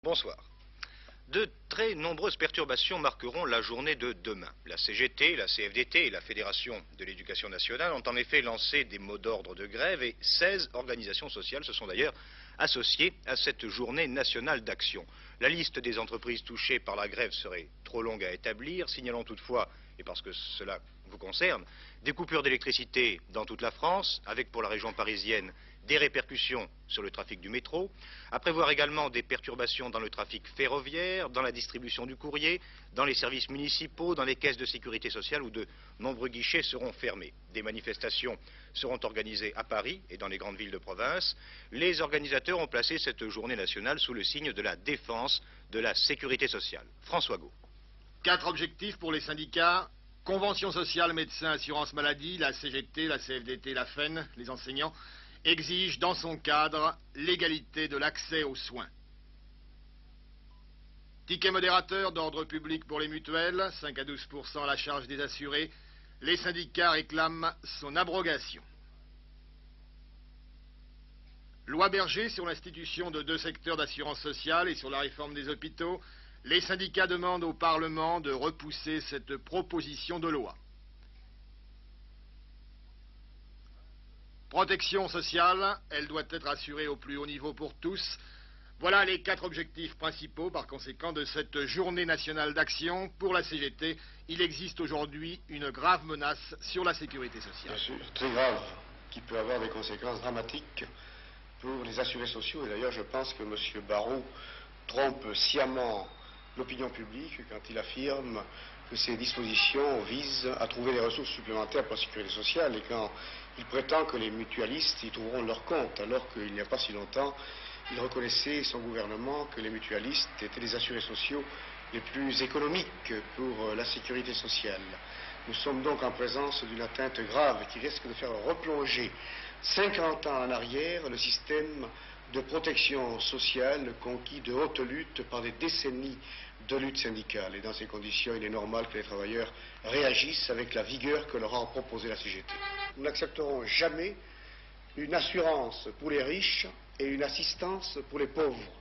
Bonsoir. De très nombreuses perturbations marqueront la journée de demain. La CGT, la CFDT et la Fédération de l'Éducation nationale ont en effet lancé des mots d'ordre de grève et 16 organisations sociales se sont d'ailleurs associées à cette journée nationale d'action. La liste des entreprises touchées par la grève serait trop longue à établir, signalons toutefois, et parce que cela vous concerne, des coupures d'électricité dans toute la France, avec pour la région parisienne des répercussions sur le trafic du métro, à prévoir également des perturbations dans le trafic ferroviaire, dans la distribution du courrier, dans les services municipaux, dans les caisses de sécurité sociale où de nombreux guichets seront fermés. Des manifestations seront organisées à Paris et dans les grandes villes de province. Les organisateurs ont placé cette journée nationale sous le signe de la défense de la sécurité sociale. François Gault. 4 objectifs pour les syndicats: convention sociale, médecins, assurance maladie, la CGT, la CFDT, la FEN, les enseignants, exige dans son cadre l'égalité de l'accès aux soins. Ticket modérateur d'ordre public pour les mutuelles, 5 à 12% à la charge des assurés. Les syndicats réclament son abrogation. Loi Berger sur l'institution de 2 secteurs d'assurance sociale et sur la réforme des hôpitaux. Les syndicats demandent au Parlement de repousser cette proposition de loi. Protection sociale, elle doit être assurée au plus haut niveau pour tous. Voilà les 4 objectifs principaux, par conséquent, de cette journée nationale d'action. Pour la CGT, il existe aujourd'hui une grave menace sur la sécurité sociale. Bien sûr, très grave, qui peut avoir des conséquences dramatiques pour les assurés sociaux. Et d'ailleurs, je pense que M. Barrot trompe sciemment l'opinion publique quand il affirme que ces dispositions visent à trouver des ressources supplémentaires pour la sécurité sociale et quand il prétend que les mutualistes y trouveront leur compte, alors qu'il n'y a pas si longtemps, il reconnaissait, son gouvernement, que les mutualistes étaient les assurés sociaux les plus économiques pour la sécurité sociale. Nous sommes donc en présence d'une atteinte grave qui risque de faire replonger 50 ans en arrière le système de protection sociale conquis de haute lutte par des décennies de lutte syndicale. Et dans ces conditions, il est normal que les travailleurs réagissent avec la vigueur que leur a proposé la CGT. Nous n'accepterons jamais une assurance pour les riches et une assistance pour les pauvres.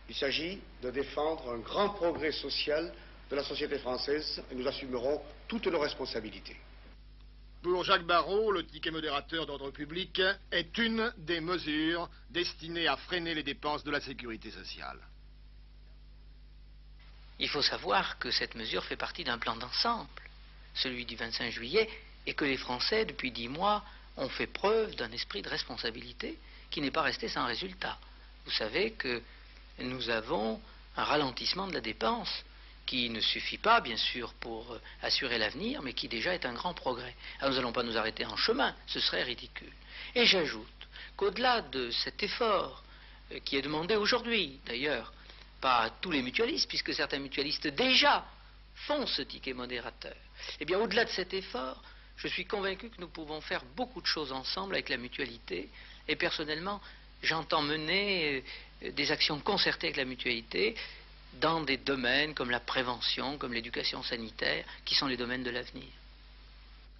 Il s'agit de défendre un grand progrès social de la société française et nous assumerons toutes nos responsabilités. Pour Jacques Barrot, le ticket modérateur d'ordre public est une des mesures destinées à freiner les dépenses de la sécurité sociale. Il faut savoir que cette mesure fait partie d'un plan d'ensemble, celui du 25 juillet, et que les Français, depuis 10 mois, ont fait preuve d'un esprit de responsabilité qui n'est pas resté sans résultat. Vous savez que nous avons un ralentissement de la dépense qui ne suffit pas, bien sûr, pour assurer l'avenir, mais qui déjà est un grand progrès. Alors nous n'allons pas nous arrêter en chemin, ce serait ridicule. Et j'ajoute qu'au-delà de cet effort qui est demandé aujourd'hui, d'ailleurs, pas à tous les mutualistes, puisque certains mutualistes déjà font ce ticket modérateur, eh bien au-delà de cet effort, je suis convaincu que nous pouvons faire beaucoup de choses ensemble avec la mutualité, et personnellement, j'entends mener des actions concertées avec la mutualité dans des domaines comme la prévention, comme l'éducation sanitaire, qui sont les domaines de l'avenir.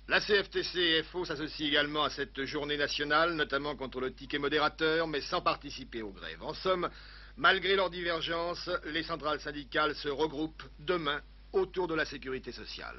La CFTC et FO s'associent également à cette journée nationale, notamment contre le ticket modérateur, mais sans participer aux grèves. En somme, malgré leurs divergences, les centrales syndicales se regroupent demain autour de la sécurité sociale.